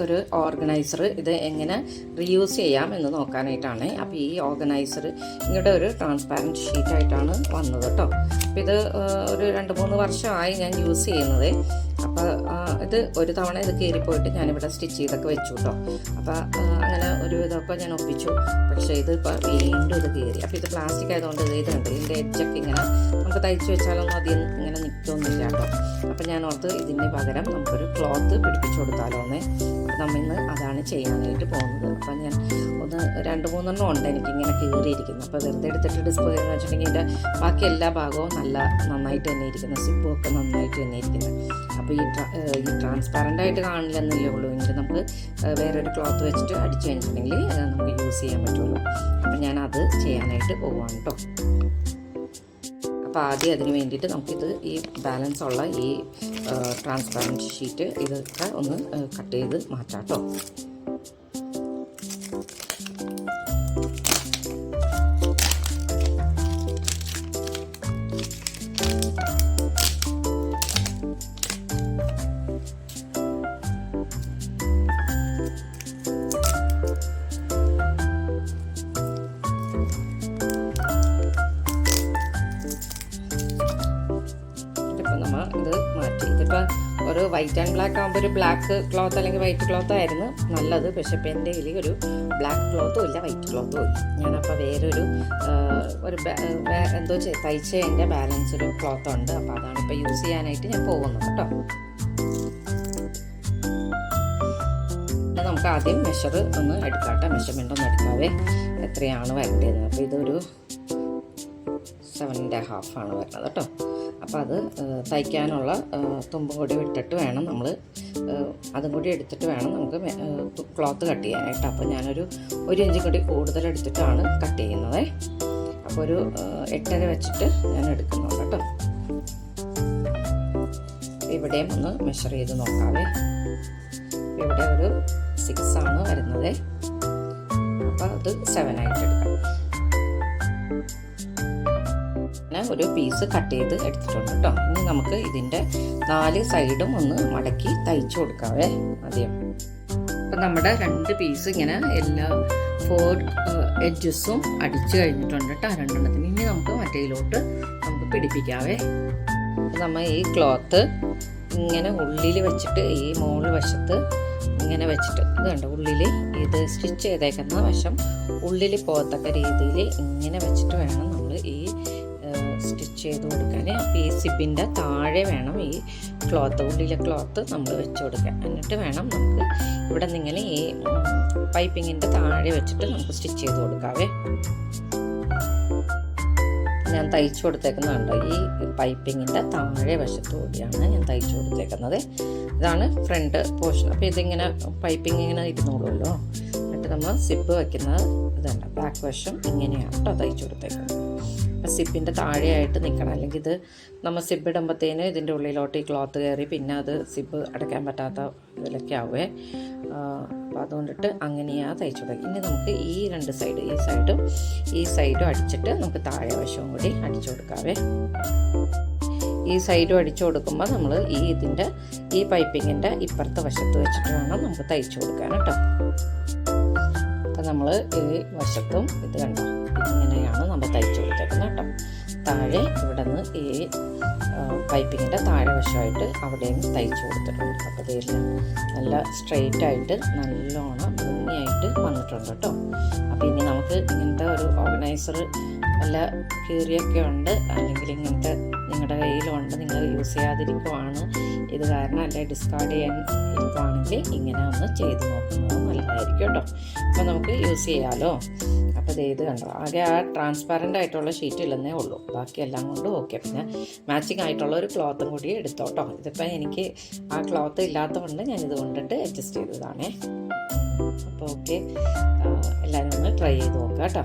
ഒരു ഓർഗനൈസർ ഇത് എങ്ങനെ റീയൂസ് ചെയ്യാം എന്ന് നോക്കാനായിട്ടാണ്. അപ്പോൾ ഈ ഓർഗനൈസർ ഇങ്ങോട്ട് ഒരു ട്രാൻസ്പാരൻറ്റ് ഷീറ്റായിട്ടാണ് വന്നത് കേട്ടോ. അപ്പോൾ ഇത് ഒരു 2-3 വർഷമായി ഞാൻ യൂസ് ചെയ്യുന്നത്. അപ്പോൾ ഇത് ഒരു തവണ ഇത് കീറിപ്പോയിട്ട് ഞാനിവിടെ സ്റ്റിച്ച് ചെയ്തൊക്കെ വെച്ചു കേട്ടോ. അപ്പോൾ അങ്ങനെ ഒരു ഇതൊക്കെ ഞാൻ ഒപ്പിച്ചു. പക്ഷേ ഇത് ഇപ്പോൾ വീണ്ടും ഇത് കീറി. അപ്പോൾ ഇത് പ്ലാസ്റ്റിക് ആയതുകൊണ്ട് ഇതുണ്ട്, ഇതിൻ്റെ എഡ്ജൊക്കെ ഇങ്ങനെ നമുക്ക് തയ്ച്ച് വെച്ചാലൊന്നും അധികം ഇങ്ങനെ നിൽക്കൊന്നുമില്ല കേട്ടോ. അപ്പോൾ ഞാൻ ഓർത്ത് ഇതിന് പകരം നമുക്കൊരു ക്ലോത്ത് പിടിപ്പിച്ചു കൊടുത്താലോ എന്ന്. നമ്മൾ ഇന്ന് അതാണ് ചെയ്യാനായിട്ട് പോകുന്നത്. അപ്പം ഞാൻ 2-3 ഉണ്ട് എനിക്കിങ്ങനെ കീറിയിരിക്കുന്നത്. അപ്പോൾ വെറുതെ എടുത്തിട്ട് ഡിസ്പ്ലേ ചെയ്യുന്നത് വെച്ചിട്ടുണ്ടെങ്കിൽ ഇതിൻ്റെ ബാക്കി എല്ലാ ഭാഗവും നന്നായിട്ട് തന്നെ ഇരിക്കുന്നത്, സിപ്പും ഒക്കെ നന്നായിട്ട് തന്നെ ഇരിക്കുന്നത്. അപ്പോൾ ഈ ട്രാൻസ്പാരൻ്റ് ആയിട്ട് കാണില്ലെന്നല്ലേ ഉള്ളൂ. എങ്കിൽ നമുക്ക് വേറൊരു ക്ലോത്ത് വെച്ചിട്ട് അടിച്ചു കഴിഞ്ഞിട്ടുണ്ടെങ്കിൽ നമുക്ക് യൂസ് ചെയ്യാൻ പറ്റുള്ളൂ. അപ്പോൾ ഞാനത് ചെയ്യാനായിട്ട് പോവുകയാണ് കേട്ടോ. അപ്പോൾ ആദ്യം അതിന് വേണ്ടിയിട്ട് നമുക്കിത് ഈ ബാലൻസ് ഉള്ള ഈ ട്രാൻസ്പാരൻറ്റ് ഷീറ്റ് ഇതൊക്കെ ഒന്ന് കട്ട് ചെയ്ത് മാറ്റാം കേട്ടോ. ഇത് മാറ്റി. ഇതിപ്പോൾ ഒരു വൈറ്റ് ആൻഡ് ബ്ലാക്ക് ആകുമ്പോൾ ഒരു ബ്ലാക്ക് ക്ലോത്ത് അല്ലെങ്കിൽ വൈറ്റ് ക്ലോത്ത് ആയിരുന്നു നല്ലത്. പക്ഷേ ഇപ്പം എൻ്റെ കയ്യിൽ ഒരു ബ്ലാക്ക് ക്ലോത്തും ഇല്ല, വൈറ്റ് ക്ലോത്തും ഇല്ല. ഞാനപ്പോൾ വേറൊരു എന്തോ തയ്ച്ചതിൻ്റെ ബാലൻസ് ഒരു ക്ലോത്ത് ഉണ്ട്. അപ്പോൾ അതാണ് ഇപ്പോൾ യൂസ് ചെയ്യാനായിട്ട് ഞാൻ പോകുന്നത് കേട്ടോ. നമുക്ക് ആദ്യം മെഷർ ഒന്ന് എടുക്കാട്ടെ, മെഷർമെൻ്റ് ഒന്ന് എടുക്കാവേ എത്രയാണ് വരേണ്ടത്. അപ്പോൾ ഇതൊരു 7.5 ആണ് വരുന്നത് കേട്ടോ. അപ്പോൾ അത് തയ്ക്കാനുള്ള തുമ്പും കൂടി വിട്ടിട്ട് വേണം നമ്മൾ അതും കൂടി എടുത്തിട്ട് വേണം നമുക്ക് ക്ലോത്ത് കട്ട് ചെയ്യാനായിട്ട്. അപ്പോൾ ഞാനൊരു 1 ഇഞ്ച് കൂടി കൂടുതൽ എടുത്തിട്ടാണ് കട്ട് ചെയ്യുന്നത്. അപ്പോൾ ഒരു 8.5 വെച്ചിട്ട് ഞാൻ എടുക്കുന്നുണ്ട് കേട്ടോ. ഇവിടെയും ഒന്ന് മെഷർ ചെയ്ത് നോക്കാവേ. ഇവിടെ ഒരു 6 ആണ് വരുന്നത്. അപ്പോൾ അത് 7 ആയിട്ട് എടുക്കാം. ഒരു പീസ് കട്ട് ചെയ്ത് എടുത്തിട്ടുണ്ട് കേട്ടോ. ഇനി നമുക്ക് ഇതിൻ്റെ 4 സൈഡും ഒന്ന് മടക്കി തയ്ച്ചു കൊടുക്കാവേ ആദ്യം. അപ്പം നമ്മുടെ 2 പീസ് ഇങ്ങനെ എല്ലാ 4 എഡ്ജസും അടിച്ചു കഴിഞ്ഞിട്ടുണ്ട് കേട്ടോ, 2 എണ്ണത്തിന്. ഇനി നമുക്ക് മറ്റേതിലോട്ട് നമുക്ക് പിടിപ്പിക്കാവേ. നമ്മൾ ഈ ക്ലോത്ത് ഇങ്ങനെ ഉള്ളിൽ വെച്ചിട്ട് ഈ മോൾ വശത്ത് ഇങ്ങനെ വെച്ചിട്ട് ഇത് കണ്ടോ, ഉള്ളിൽ ഇത് സ്റ്റിച്ച് ചെയ്തേക്കുന്ന വശം ഉള്ളിൽ പോകത്തക്ക രീതിയിൽ ഇങ്ങനെ വെച്ചിട്ട് വേണം നമ്മൾ ഈ സ്റ്റിച്ച് ചെയ്ത് കൊടുക്കാൻ. അപ്പോൾ ഈ സിബിൻ്റെ താഴെ വേണം ഈ ക്ലോത്ത്, ഉള്ളിലെ ക്ലോത്ത് നമ്മൾ വെച്ച് കൊടുക്കാൻ. എന്നിട്ട് വേണം നമുക്ക് ഇവിടെ നിന്നിങ്ങനെ ഈ പൈപ്പിങ്ങിൻ്റെ താഴെ വെച്ചിട്ട് നമുക്ക് സ്റ്റിച്ച് ചെയ്ത് കൊടുക്കാവേ. ഞാൻ തയ്ച്ചു കൊടുത്തേക്കുന്നതുണ്ടോ, ഈ പൈപ്പിങ്ങിൻ്റെ താഴെ വശത്തുകൂടിയാണ് ഞാൻ തയ്ച്ചു കൊടുത്തേക്കുന്നത്. ഇതാണ് ഫ്രണ്ട് പോർഷൻ. അപ്പോൾ ഇതിങ്ങനെ പൈപ്പിംഗ് ഇങ്ങനെ ഇരുന്നോളൂല്ലോ. എന്നിട്ട് നമ്മൾ സിബ് വയ്ക്കുന്നത് ഇതുണ്ട്, ബാക്ക് വശം ഇങ്ങനെയാണ് കേട്ടോ തയ്ച്ചു കൊടുത്തേക്കുന്നത്. സിബിൻ്റെ താഴെയായിട്ട് നിൽക്കണം, അല്ലെങ്കിൽ ഇത് നമ്മൾ സിബ് ഇടുമ്പോഴത്തേന് ഇതിൻ്റെ ഉള്ളിലോട്ട് ഈ ക്ലോത്ത് കയറി പിന്നെ അത് സിബ് അടയ്ക്കാൻ പറ്റാത്ത ഇതിലൊക്കെ ആവുമേ. അപ്പോൾ അതുകൊണ്ടിട്ട് അങ്ങനെയാണ് തയ്ച്ചു കൊടുക്കുക. ഇനി നമുക്ക് ഈ 2 സൈഡ്, ഈ സൈഡും അടിച്ചിട്ട് നമുക്ക് താഴെ വശവും കൂടി അടിച്ചു കൊടുക്കാവേ. ഈ സൈഡും അടിച്ചു കൊടുക്കുമ്പോൾ നമ്മൾ ഇതിൻ്റെ ഈ പൈപ്പിങ്ങിൻ്റെ ഇപ്പുറത്തെ വശത്ത് വെച്ചിട്ട് വേണം നമുക്ക് തയ്ച്ചു കൊടുക്കാൻ കേട്ടോ. അപ്പം നമ്മൾ ഈ വശത്തും ഇത് കണ്ടോ ഇങ്ങനെയാണ് നമ്മൾ തയ്ച്ചു കൊടുത്തേക്കുന്നത് കേട്ടോ. താഴെ ഇവിടെ നിന്ന് ഈ പൈപ്പിങ്ങിൻ്റെ താഴെ വശമായിട്ട് അവിടെയും തയ്ച്ചു കൊടുത്തിട്ടുണ്ട്. അപ്പോൾ ഇതെല്ലാം നല്ല സ്ട്രെയിറ്റ് ആയിട്ട് നല്ലോണം ഭംഗിയായിട്ട് വന്നിട്ടുണ്ട് കേട്ടോ. അപ്പോൾ ഇനി നമുക്ക് ഇങ്ങനത്തെ ഒരു ഓർഗനൈസർ നല്ല കീറിയൊക്കെ ഉണ്ട്, അല്ലെങ്കിൽ ഇങ്ങനത്തെ നിങ്ങളുടെ കയ്യിലുണ്ട്, നിങ്ങൾ യൂസ് ചെയ്യാതിരിക്കുവാണ് ഇത് കാരണം, അല്ലെങ്കിൽ ഡിസ്കാർഡ് ചെയ്യാൻ ഇരിക്കുവാണെങ്കിൽ ഇങ്ങനെ ഒന്ന് ചെയ്ത് നോക്കുന്നത് നല്ലതായിരിക്കും കേട്ടോ. അപ്പോൾ നമുക്ക് യൂസ് ചെയ്യാമല്ലോ. അപ്പോൾ ഇത് കണ്ടോ, ആകെ ആ ട്രാൻസ്പാരൻ്റ് ആയിട്ടുള്ള ഷീറ്റ് ഇല്ലെന്നേ ഉള്ളൂ, ബാക്കിയെല്ലാം കൊണ്ട് ഓക്കെ. പിന്നെ മാച്ചിങ് ആയിട്ടുള്ള ഒരു ക്ലോത്തും കൂടി എടുത്തോട്ടോ. ഇതിപ്പോൾ എനിക്ക് ആ ക്ലോത്ത് ഇല്ലാത്തതുകൊണ്ട് ഞാനിത് കൊണ്ടിട്ട് അഡ്ജസ്റ്റ് ചെയ്തതാണേ. അപ്പോൾ ഓക്കെ, എല്ലാവരും ഒന്ന് ട്രൈ ചെയ്ത് നോക്കാം കേട്ടോ.